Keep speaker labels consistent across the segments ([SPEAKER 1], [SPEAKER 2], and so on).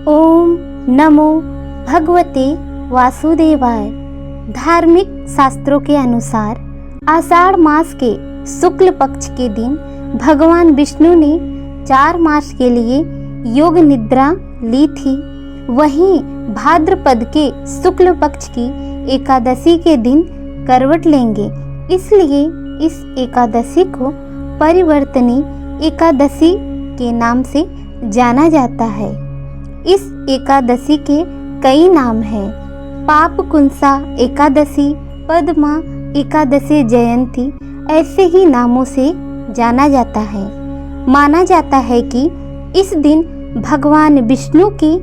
[SPEAKER 1] ओम नमो भगवते वासुदेवाय। धार्मिक शास्त्रों के अनुसार आषाढ़ मास के शुक्ल पक्ष के दिन भगवान विष्णु ने 4 मास के लिए योग निद्रा ली थी। वहीं भाद्रपद के शुक्ल पक्ष की एकादशी के दिन करवट लेंगे। इसलिए इस एकादशी को परिवर्तनी एकादशी के नाम से जाना जाता है। इस एकादशी के कई नाम हैं। पाप कुंसा एकादशी, पद्मा एकादशी जयंती, ऐसे ही नामों से जाना जाता है। माना जाता है कि इस दिन भगवान विष्णु की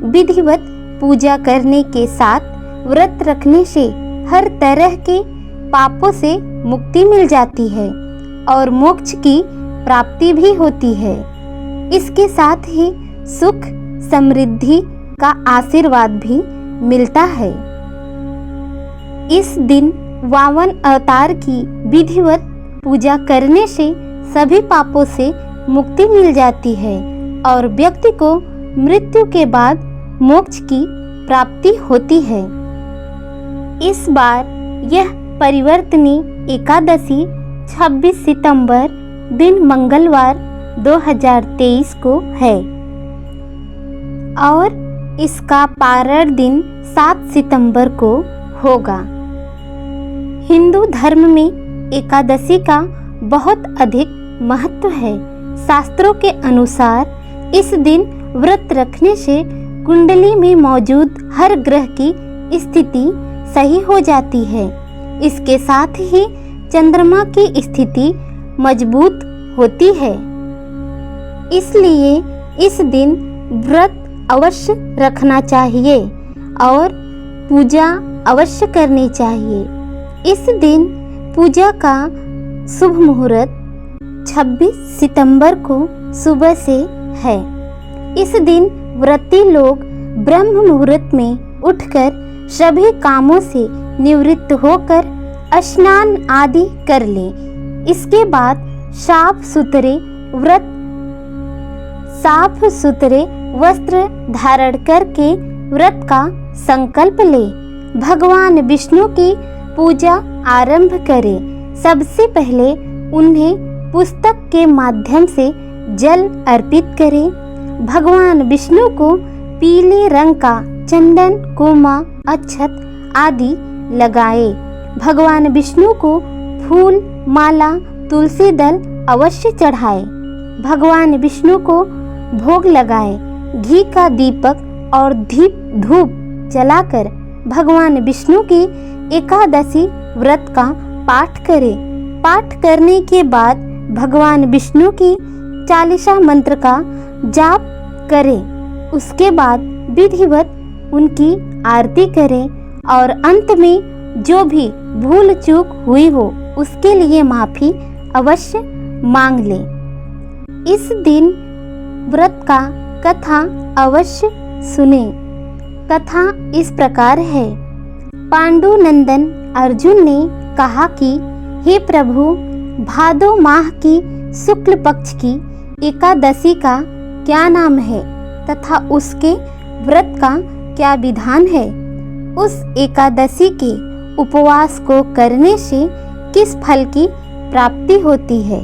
[SPEAKER 1] विधिवत पूजा करने के साथ व्रत रखने से हर तरह के पापों से मुक्ति मिल जाती है और मोक्ष की प्राप्ति भी होती है। इसके साथ ही सुख समृद्धि का आशीर्वाद भी मिलता है। इस दिन वामन अवतार की विधिवत पूजा करने से सभी पापों से मुक्ति मिल जाती है और व्यक्ति को मृत्यु के बाद मोक्ष की प्राप्ति होती है। इस बार यह परिवर्तनी एकादशी 26 सितंबर दिन मंगलवार 2023 को है और इसका पारण दिन 7 सितंबर को होगा। हिंदू धर्म में एकादशी का बहुत अधिक महत्व है। शास्त्रों के अनुसार इस दिन व्रत रखने से कुंडली में मौजूद हर ग्रह की स्थिति सही हो जाती है। इसके साथ ही चंद्रमा की स्थिति मजबूत होती है। इसलिए इस दिन व्रत अवश्य रखना चाहिए और पूजा अवश्य करनी चाहिए। इस दिन पूजा का शुभ मुहूर्त 26 सितंबर को सुबह से है। इस दिन व्रती लोग ब्रह्म मुहूर्त में उठकर सभी कामों से निवृत्त होकर स्नान आदि कर लें। इसके बाद साफ सुथरे वस्त्र धारण करके व्रत का संकल्प ले भगवान विष्णु की पूजा आरंभ करें। सबसे पहले उन्हें पुस्तक के माध्यम से जल अर्पित करें। भगवान विष्णु को पीले रंग का चंदन, कुमा, अक्षत आदि लगाए। भगवान विष्णु को फूल, माला, तुलसी दल अवश्य चढ़ाए। भगवान विष्णु को भोग लगाए। घी का दीपक और धूप जलाकर भगवान विष्णु की एकादशी व्रत का पाठ करें। पाठ करने के बाद भगवान विष्णु की चालीसा मंत्र का जाप करें। उसके बाद विधिवत उनकी आरती करें और अंत में जो भी भूल चूक हुई हो उसके लिए माफी अवश्य मांग लें। इस दिन व्रत का कथा अवश्य सुने। कथा इस प्रकार है। पांडु नंदन अर्जुन ने कहा कि हे प्रभु, भादो माह की शुक्ल पक्ष की एकादशी का क्या नाम है तथा उसके व्रत का क्या विधान है? उस एकादशी के उपवास को करने से किस फल की प्राप्ति होती है?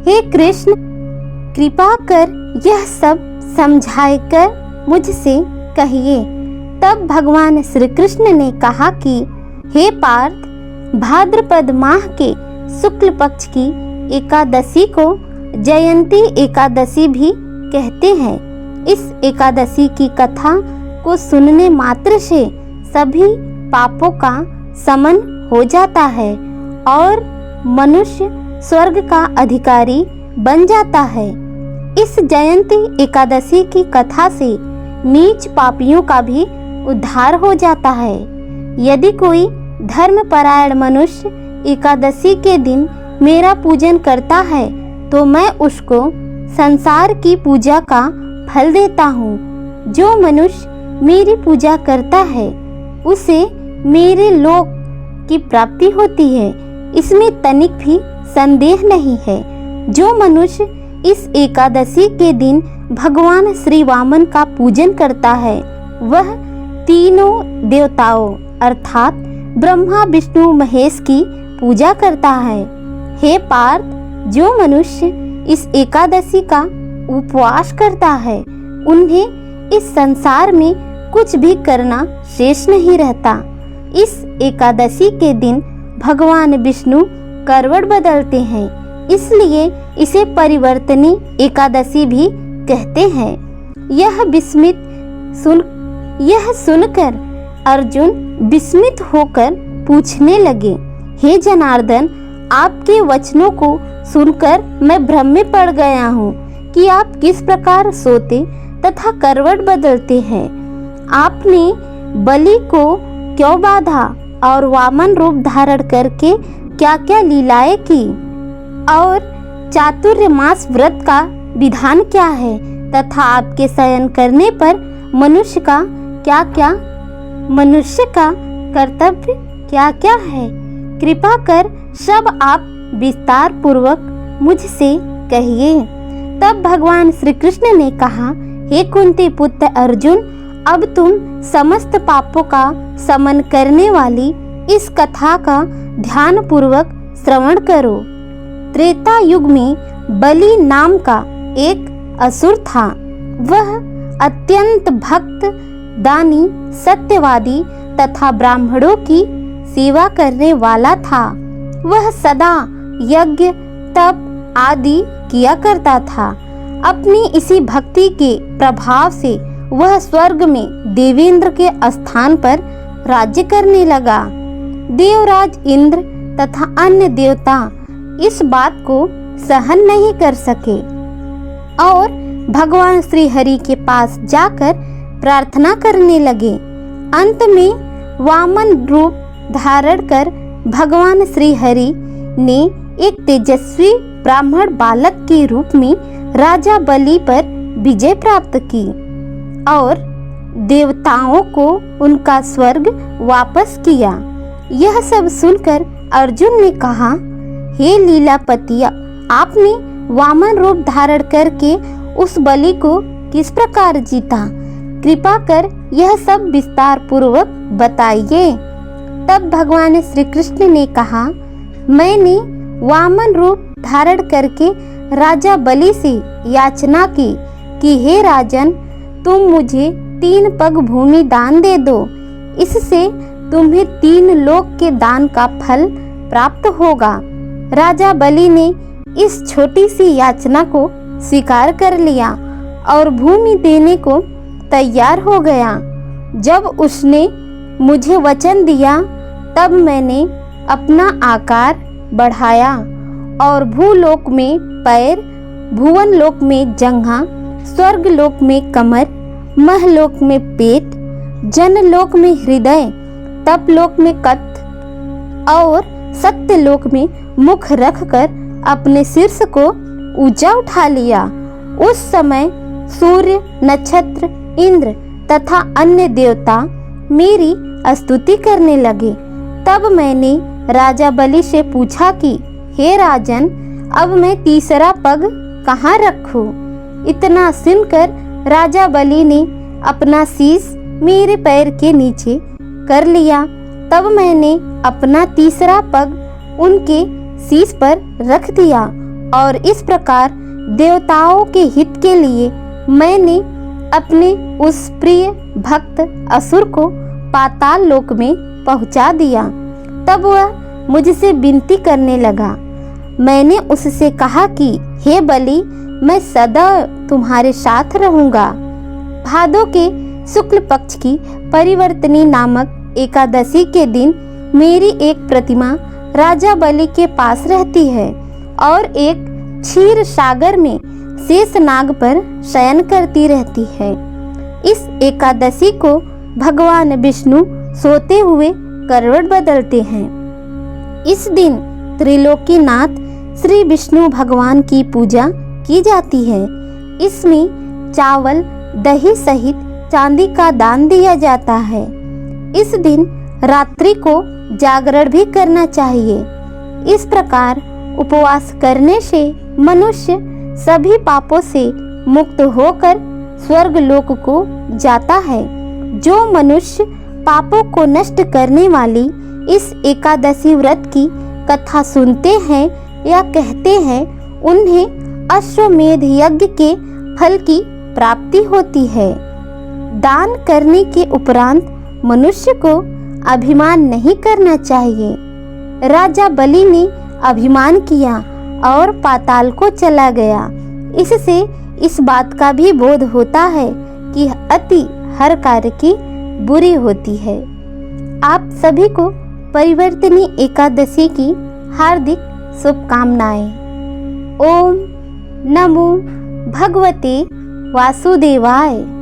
[SPEAKER 1] हे कृष्ण, कृपा कर यह सब समझाकर मुझसे कहिए। तब भगवान श्री कृष्ण ने कहा कि हे पार्थ, भाद्रपद माह के शुक्ल पक्ष की एकादशी को जयंती एकादशी भी कहते हैं। इस एकादशी की कथा को सुनने मात्र से सभी पापों का शमन हो जाता है और मनुष्य स्वर्ग का अधिकारी बन जाता है। इस जयंती एकादशी की कथा से नीच पापियों का भी उद्धार हो जाता है। यदि कोई धर्मपरायण मनुष्य एकादशी के दिन मेरा पूजन करता है तो मैं उसको संसार की पूजा का फल देता हूँ। जो मनुष्य मेरी पूजा करता है उसे मेरे लोक की प्राप्ति होती है। इसमें तनिक भी संदेह नहीं है। जो मनुष्य इस एकादशी के दिन भगवान श्री वामन का पूजन करता है वह तीनों देवताओं अर्थात ब्रह्मा विष्णु महेश की पूजा करता है। हे पार्थ, जो मनुष्य इस एकादशी का उपवास करता है उन्हें इस संसार में कुछ भी करना शेष नहीं रहता। इस एकादशी के दिन भगवान विष्णु करवट बदलते हैं, इसलिए इसे परिवर्तनी एकादशी भी कहते हैं। यह सुनकर अर्जुन विस्मित होकर पूछने लगे, हे जनार्दन, आपके वचनों को सुनकर मैं भ्रम में पड़ गया हूँ कि आप किस प्रकार सोते तथा करवट बदलते हैं। आपने बलि को क्यों बाधा और वामन रूप धारण करके क्या क्या लीलाएं की, और चातुर्मास व्रत का विधान क्या है तथा आपके शयन करने पर मनुष्य का कर्तव्य क्या क्या है। कृपा कर सब आप विस्तार पूर्वक मुझसे कहिए। तब भगवान श्री कृष्ण ने कहा, हे कुंती पुत्र अर्जुन, अब तुम समस्त पापों का शमन करने वाली इस कथा का ध्यान पूर्वक श्रवण करो। त्रेता युग में बलि नाम का एक असुर था। वह अत्यंत भक्त, दानी, सत्यवादी तथा ब्राह्मणों की सेवा करने वाला था। वह सदा यज्ञ, तप आदि किया करता था। अपनी इसी भक्ति के प्रभाव से वह स्वर्ग में देवेंद्र के स्थान पर राज्य करने लगा। देवराज इंद्र तथा अन्य देवता इस बात को सहन नहीं कर सके और भगवान श्री हरि के पास जाकर प्रार्थना करने लगे। अंत में वामन रूप धारण कर भगवान श्री हरि ने एक तेजस्वी ब्राह्मण बालक के रूप में राजा बलि पर विजय प्राप्त की और देवताओं को उनका स्वर्ग वापस किया। यह सब सुनकर अर्जुन ने कहा, हे लीलापति, आपने वामन रूप धारण करके उस बलि को किस प्रकार जीता? कृपा कर यह सब विस्तार पूर्वक बताइए। तब भगवान श्री कृष्ण ने कहा, मैंने वामन रूप धारण करके राजा बलि से याचना की कि हे राजन, तुम मुझे 3 पग भूमि दान दे दो, इससे तुम्हें 3 लोक के दान का फल प्राप्त होगा। राजा बलि ने इस छोटी सी याचना को स्वीकार कर लिया और भूमि देने को तैयार हो गया। जब उसने मुझे वचन दिया तब मैंने अपना आकार बढ़ाया और भूलोक में पैर, भुवन लोक में जंघा, स्वर्ग लोक में कमर, महलोक में पेट, जनलोक में हृदय, तपलोक में कथ और सत्यलोक में मुख रखकर अपने शीर्ष को ऊंचा उठा लिया। उस समय सूर्य, नक्षत्र, इंद्र तथा अन्य देवता मेरी स्तुति करने लगे। तब मैंने राजा बलि से पूछा कि हे राजन, अब मैं तीसरा पग कहाँ रखूं? इतना सुनकर राजा बलि ने अपना शीश मेरे पैर के नीचे कर लिया। तब मैंने अपना तीसरा पग उनके शीश पर रख दिया और इस प्रकार देवताओं के हित के लिए मैंने अपने उस प्रिय भक्त असुर को पाताल लोक में पहुंचा दिया। तब वह मुझसे विनती करने लगा। मैंने उससे कहा कि हे बलि, मैं सदा तुम्हारे साथ रहूंगा। भादो के शुक्ल पक्ष की परिवर्तनी नामक एकादशी के दिन मेरी एक प्रतिमा राजा बलि के पास रहती है और एक क्षीर सागर में शेषनाग पर शयन करती रहती है। इस एकादशी को भगवान विष्णु सोते हुए करवट बदलते हैं। इस दिन त्रिलोकीनाथ श्री विष्णु भगवान की पूजा की जाती है। इसमें चावल, दही सहित चांदी का दान दिया जाता है। इस दिन रात्रि को जागरण भी करना चाहिए। इस प्रकार उपवास करने से मनुष्य सभी पापों से मुक्त होकर स्वर्ग लोक को जाता है। जो मनुष्य पापों को नष्ट करने वाली इस एकादशी व्रत की कथा सुनते हैं या कहते हैं, उन्हें अश्वमेध यज्ञ के फल की प्राप्ति होती है। दान करने के उपरांत मनुष्य को अभिमान नहीं करना चाहिए। राजा बलि ने अभिमान किया और पाताल को चला गया। इससे इस बात का भी बोध होता है कि अति हर कार्य की बुरी होती है। आप सभी को परिवर्तनी एकादशी की हार्दिक शुभकामनाएं। ओम नमो भगवते वासुदेवाय।